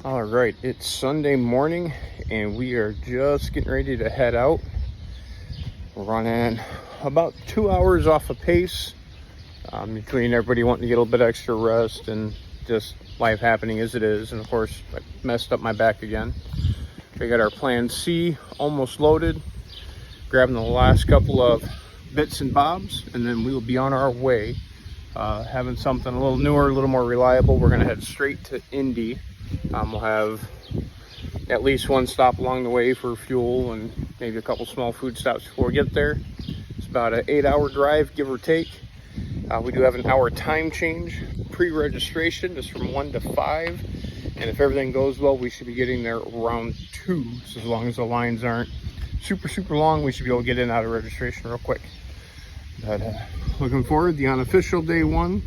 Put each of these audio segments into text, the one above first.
All right, it's Sunday morning and we are just getting ready to head out. We're running about 2 hours off of pace between everybody wanting to get a little bit extra rest and just life happening as it is. And of course, I messed up my back again. We got our plan C almost loaded, grabbing the last couple of bits and bobs, and then we will be on our way. Having something a little newer, a little more reliable. We're gonna head straight to Indy. We'll have at least one stop along the way for fuel and maybe a couple small food stops before we get there. It's about an 8-hour drive, give or take. We do have an hour time change pre-registration, just from 1 to 5. And if everything goes well, we should be getting there around 2. So as long as the lines aren't super long, we should be able to get in and out of registration real quick. But looking forward, the unofficial day one.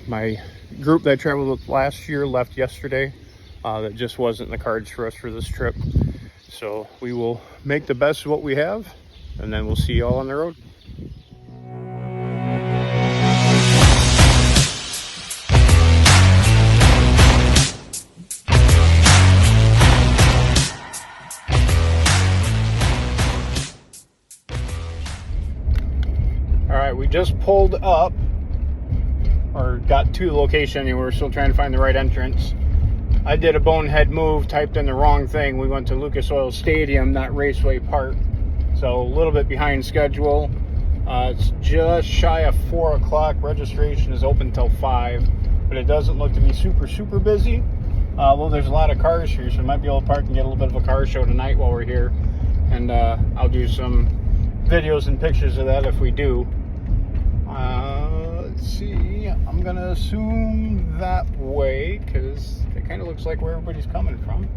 My group that I traveled with last year left yesterday. That just wasn't in the cards for us for this trip. So we will make the best of what we have, and then we'll see you all on the road. All right, we just pulled up, or got to the location anyway. We're still trying to find the right entrance. I did a bonehead move, typed in the wrong thing. We went to Lucas Oil Stadium, not Raceway Park. So a little bit behind schedule. It's just shy of 4 o'clock. Registration is open till 5, but it doesn't look to be super busy. Well, there's a lot of cars here, so we might be able to park and get a little bit of a car show tonight while we're here. And I'll do some videos and pictures of that if we do. Let's see, I'm gonna assume that way because it kind of looks like where everybody's coming from.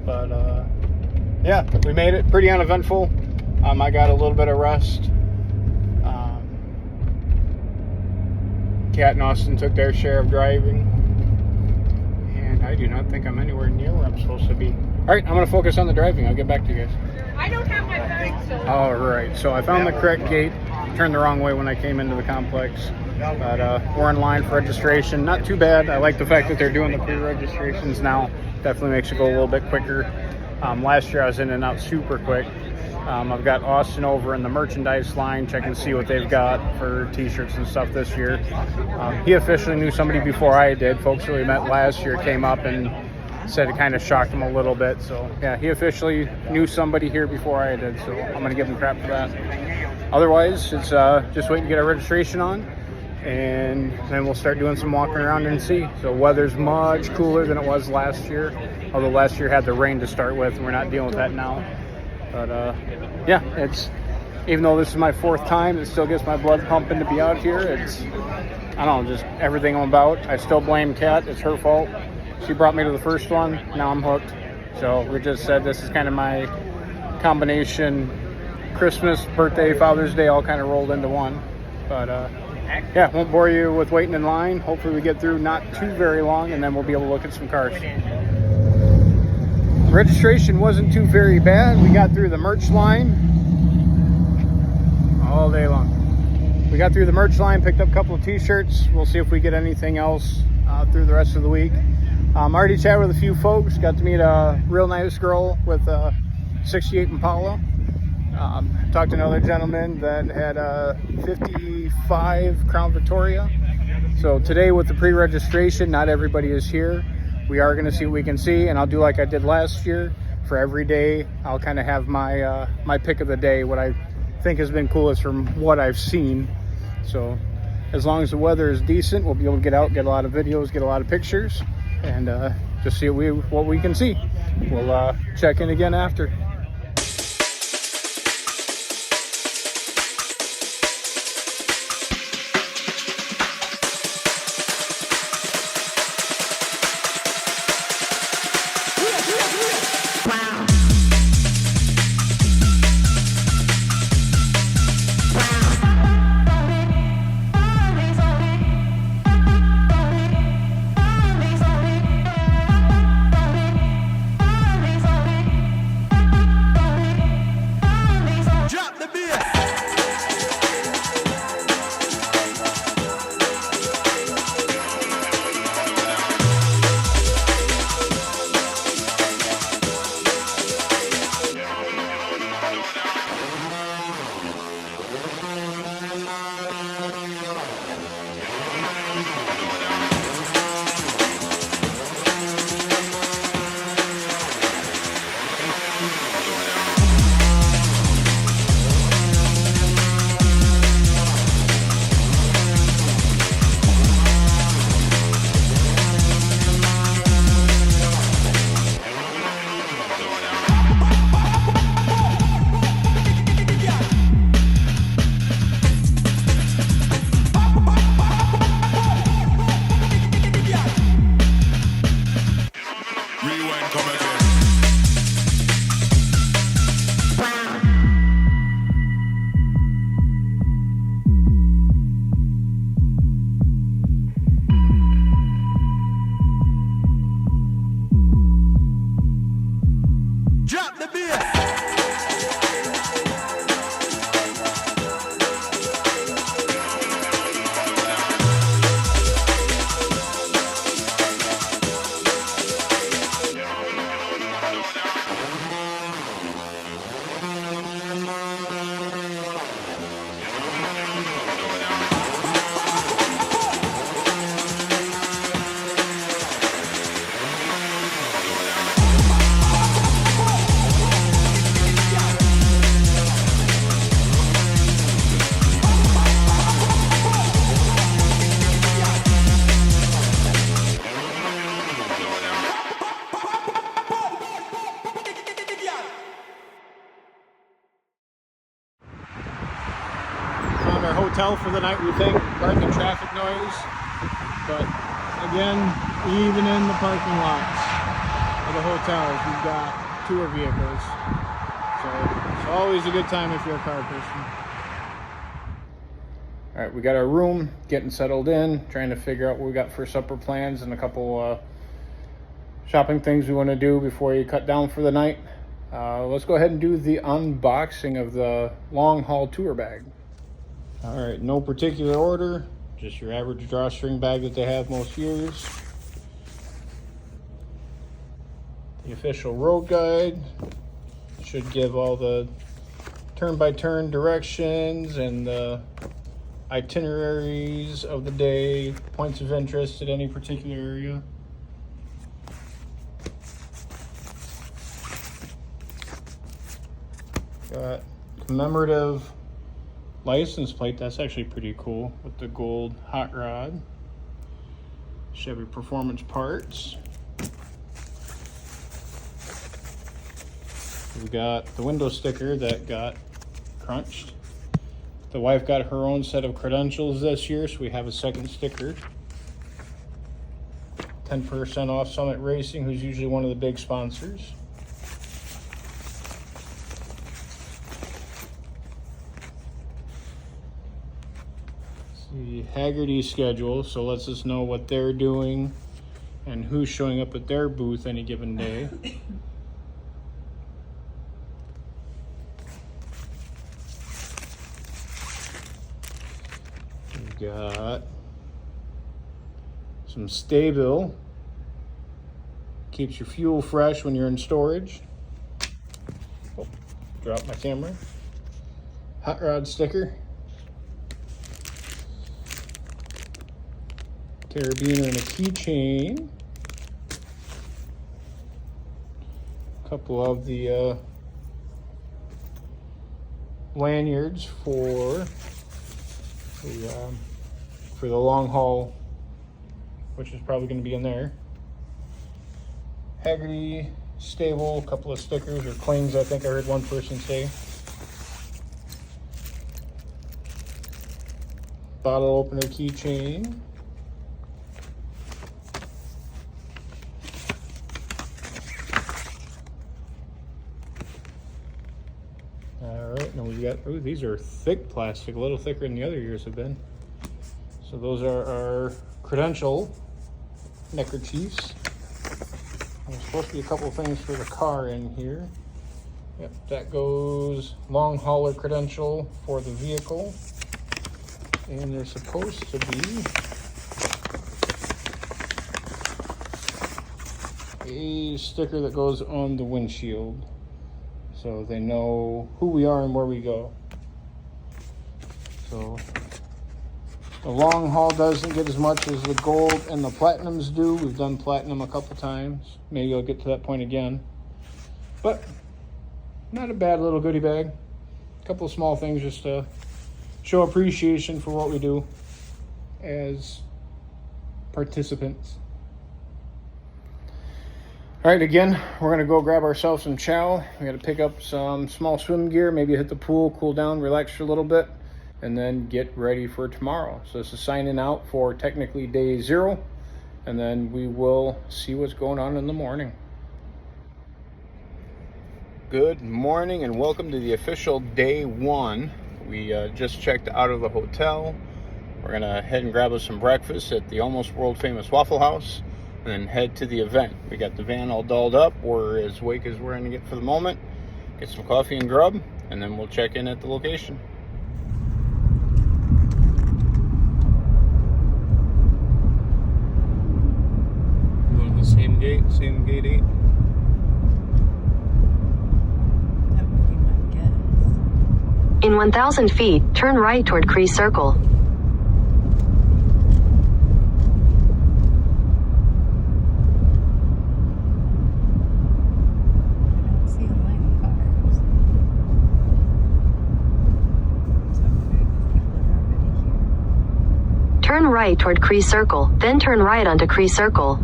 But yeah, we made it pretty uneventful. I got a little bit of rest. Kat and Austin took their share of driving, and I do not think I'm anywhere near where I'm supposed to be. All right, I'm gonna focus on the driving. I'll get back to you guys. I don't have my bag, so. All right, so I found the correct gate. Turned the wrong way when I came into the complex, but we're in line for registration. Not too bad. I like the fact that they're doing the pre-registrations now. Definitely makes it go a little bit quicker. Last year I was in and out super quick. I've got Austin over in the merchandise line checking to see what they've got for t-shirts and stuff this year. He officially knew somebody before I did. Folks that we met last year came up and said it kind of shocked him a little bit. So yeah, he officially knew somebody here before I did, so I'm gonna give him crap for that. Otherwise, it's just waiting to get our registration on, and then we'll start doing some walking around and see. So weather's much cooler than it was last year, although last year had the rain to start with, and we're not dealing with that now. But yeah, it's, even though this is my 4th time, it still gets my blood pumping to be out here. It's, I don't know, just everything I'm about. I still blame Kat, it's her fault. She brought me to the first one, now I'm hooked. So we just said this is kind of my combination, Christmas, birthday, Father's Day, all kind of rolled into one. But yeah, won't bore you with waiting in line. Hopefully we get through not too very long, and then we'll be able to look at some cars. Registration wasn't too very bad. We got through the merch line all day long. We got through the merch line, picked up a couple of t-shirts. We'll see if we get anything else through the rest of the week. Already chatted with a few folks. Got to meet a real nice girl with a 68 Impala. Talked to another gentleman that had a 55 Crown Victoria. So today with the pre-registration, not everybody is here. We are going to see what we can see, and I'll do like I did last year. For every day, I'll kind of have my my pick of the day, what I think has been coolest from what I've seen. So as long as the weather is decent, we'll be able to get out, get a lot of videos, get a lot of pictures, and just see what we can see. We'll check in again after. hotel for the night, we think. Pardon the traffic noise. But again, even in the parking lots of the hotels, we've got tour vehicles. So it's always a good time if you're a car person. All right, we got our room, getting settled in, trying to figure out what we got for supper plans and a couple shopping things we want to do before you cut down for the night. Let's go ahead and do the unboxing of the long haul tour bag. All right, no particular order, just your average drawstring bag that they have most years. The official road guide should give all the turn-by-turn directions and the itineraries of the day, points of interest at any particular area. Got commemorative license plate. That's actually pretty cool with the gold hot rod. Chevy Performance parts. We got the window sticker that got crunched. The wife got her own set of credentials this year, so we have a second sticker. 10% off Summit Racing, who's usually one of the big sponsors. The Haggerty schedule, so lets us know what they're doing and who's showing up at their booth any given day. We've got some Stay-Bill, keeps your fuel fresh when you're in storage. Oh, dropped my camera. Hot rod sticker. Carabiner and a keychain. A couple of the lanyards for the long haul, which is probably going to be in there. Haggerty stable, a couple of stickers or claims, I think I heard one person say. Bottle opener keychain. Alright, now we got, oh, these are thick plastic, a little thicker than the other years have been. So those are our credential neckerchiefs. There's supposed to be a couple of things for the car in here. Yep, that goes long hauler credential for the vehicle. And there's supposed to be a sticker that goes on the windshield, so they know who we are and where we go. So the long haul doesn't get as much as the gold and the platinums do. We've done platinum a couple times. Maybe I'll get to that point again. But not a bad little goodie bag. A couple of small things just to show appreciation for what we do as participants. All right, again, we're gonna go grab ourselves some chow. We gotta pick up some small swim gear, maybe hit the pool, cool down, relax for a little bit, and then get ready for tomorrow. So this is signing out for technically day 0, and then we will see what's going on in the morning. Good morning and welcome to the official day 1. We just checked out of the hotel. We're gonna head and grab us some breakfast at the almost world famous Waffle House and then head to the event. We got the van all dolled up. We're as awake as we're gonna get for the moment. Get some coffee and grub, and then we'll check in at the location. Go to the same gate 8. That would be my guess. In 1,000 feet, turn right toward Cree Circle. Turn right toward Cree Circle, then turn right onto Cree Circle.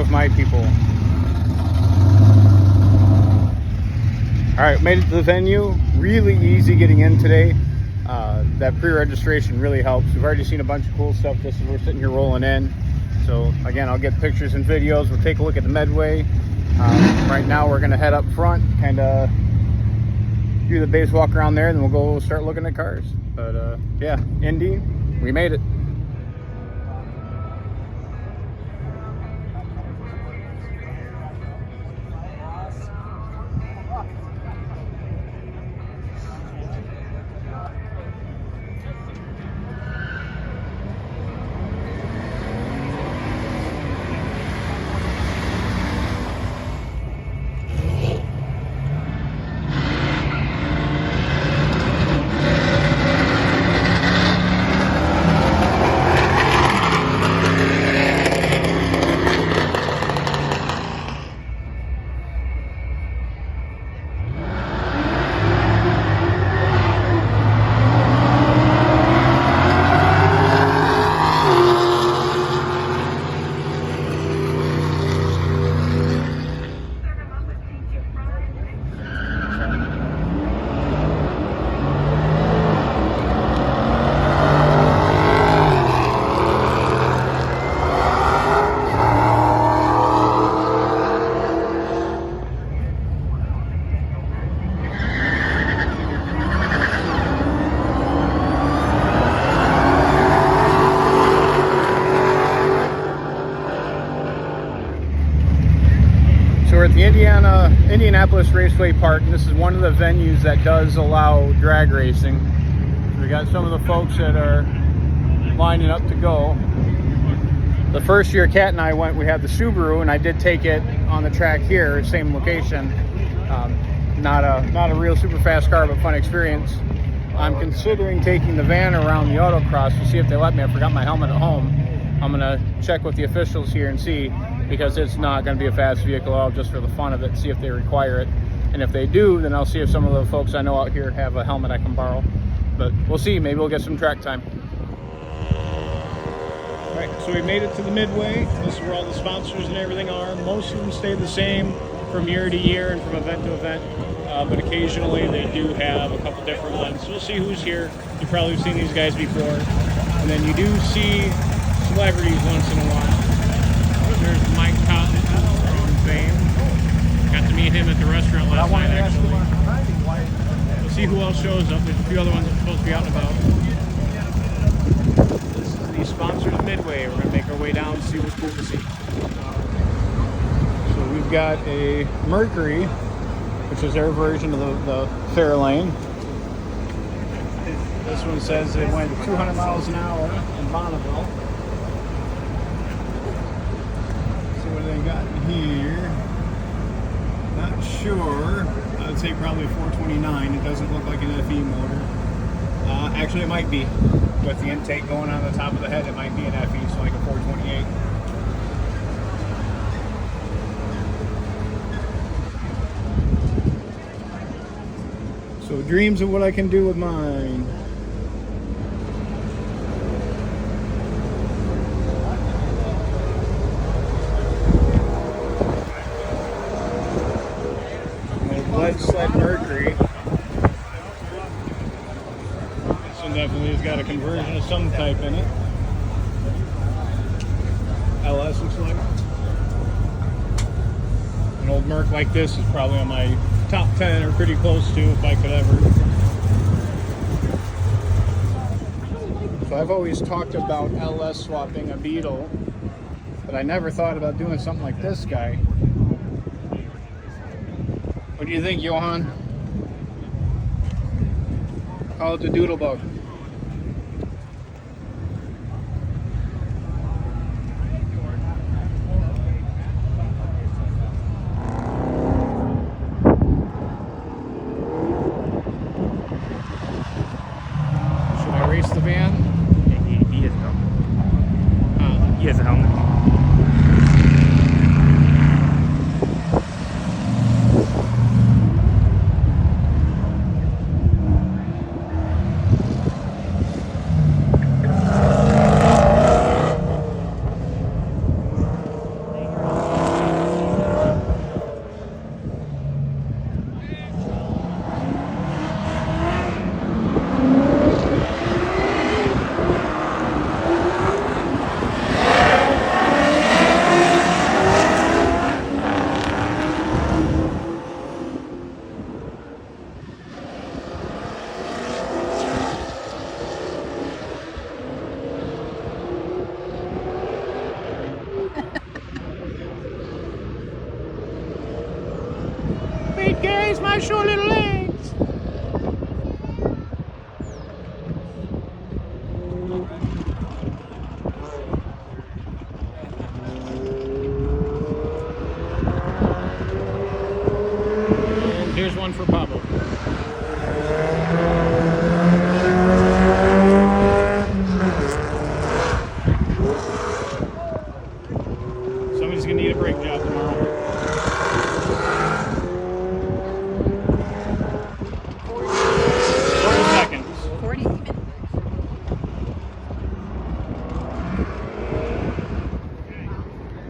with my people. All right, made it to the venue. Really easy getting in today. That pre-registration really helps. We've already seen a bunch of cool stuff just as we're sitting here rolling in. So again, I'll get pictures and videos. We'll take a look at the Medway. Right now we're gonna head up front, kind of do the base walk around there, and then we'll go start looking at cars. But yeah, Indy, we made it. We're at the Indianapolis Raceway Park, and this is one of the venues that does allow drag racing. We got some of the folks that are lining up to go. The first year Kat and I went, we had the Subaru, and I did take it on the track here, same location. Not a real super fast car, but fun experience. I'm considering taking the van around the autocross to see if they let me. I forgot my helmet at home. I'm gonna check with the officials here and see, because it's not going to be a fast vehicle at all, just for the fun of it, see if they require it. And if they do, then I'll see if some of the folks I know out here have a helmet I can borrow. But we'll see, maybe we'll get some track time. All right, so we made it to the Midway. This is where all the sponsors and everything are. Most of them stay the same from year to year and from event to event, but occasionally they do have a couple different ones. So we'll see who's here. You've probably seen these guys before. And then you do see celebrities once in a while. There's Mike Cotton from fame. Got to meet him at the restaurant last night, actually. We'll see who else shows up. There's a few other ones that are supposed to be out and about. This is the sponsors of Midway. We're going to make our way down to see what's cool to see. So we've got a Mercury, which is their version of the Fairlane. This one says it went 200 miles an hour in Bonneville. What do they got here? Not sure. I would say probably a 429. It doesn't look like an FE motor. Actually, it might be. With the intake going on the top of the head, it might be an FE, so like a 428. So dreams of what I can do with mine. Sled Mercury. This one definitely has got a conversion of some type in it. LS looks like. An old Merc like this is probably on my top 10 or pretty close to, if I could ever. So I've always talked about LS swapping a Beetle, but I never thought about doing something like this guy. What do you think, Johan? Call it the Doodlebug. Should I race the van? He has a helmet. He has a helmet. my short little legs. And here's one for Pablo. Somebody's gonna need a brake job tomorrow. 40 seconds. 40 even.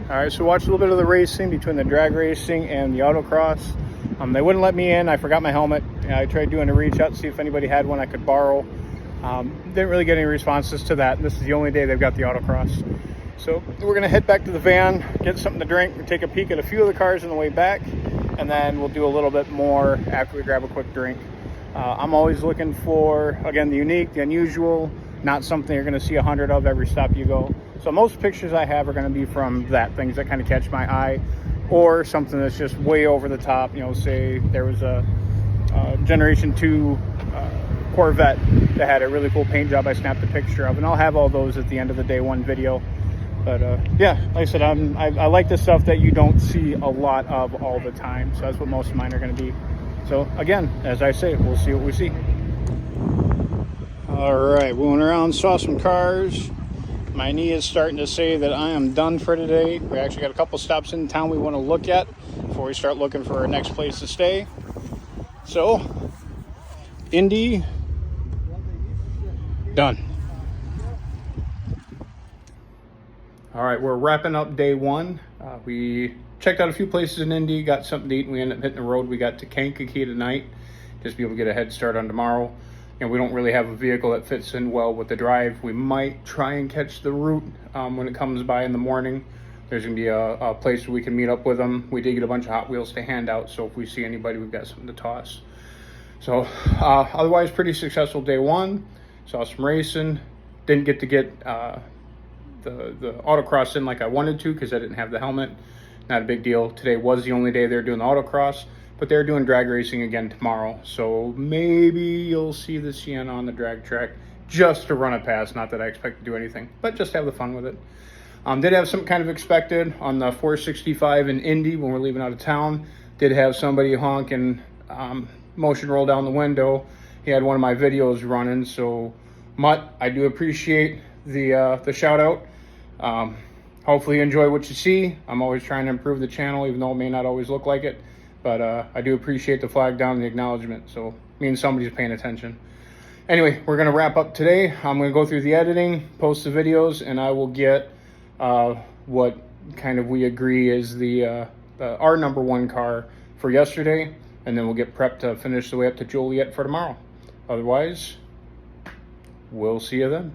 All right, so watch a little bit of the racing between the drag racing and the autocross. They wouldn't let me in. I forgot my helmet. I tried doing a reach out to see if anybody had one I could borrow. Didn't really get any responses to that. This is the only day they've got the autocross. So we're gonna head back to the van, get something to drink, and take a peek at a few of the cars on the way back, and then we'll do a little bit more after we grab a quick drink. I'm always looking for, again, the unique, the unusual, not something you're gonna see 100 of every stop you go. So most pictures I have are gonna be from that, things that kind of catch my eye, or something that's just way over the top. You know, say there was a Generation 2 Corvette that had a really cool paint job I snapped a picture of, and I'll have all those at the end of the day one video. But yeah, like I said, I like the stuff that you don't see a lot of all the time, so that's what most of mine are going to be. So again, as I say, we'll see what we see. All right, we went around, saw some cars. My knee is starting to say that I am done for today. We actually got a couple stops in town we want to look at before we start looking for our next place to stay. So, Indy, done. All right, we're wrapping up day one. We checked out a few places in Indy, got something to eat, and we ended up hitting the road. We got to Kankakee tonight, just to be able to get a head start on tomorrow. And we don't really have a vehicle that fits in well with the drive. We might try and catch the route when it comes by in the morning. There's gonna be a place where we can meet up with them. We did get a bunch of Hot Wheels to hand out, so if we see anybody, we've got something to toss. So otherwise, pretty successful day one. Saw some racing. Didn't get to get the autocross in like I wanted to because I didn't have the helmet. Not a big deal. Today was the only day they're doing the autocross, but they're doing drag racing again tomorrow. So maybe you'll see the Sienna on the drag track just to run it past. Not that I expect to do anything, but just have the fun with it. Did have some kind of expected on the 465 in Indy when we're leaving out of town. Did have somebody honk and motion roll down the window. He had one of my videos running. So Mutt, I do appreciate the shout out. Hopefully you enjoy what you see. I'm always trying to improve the channel, even though it may not always look like it. But I do appreciate the flag down and the acknowledgement. So it means somebody's paying attention. Anyway, we're going to wrap up today. I'm going to go through the editing, post the videos, and I will get what kind of we agree is our number one car for yesterday. And then we'll get prepped to finish the way up to Joliet for tomorrow. Otherwise, we'll see you then.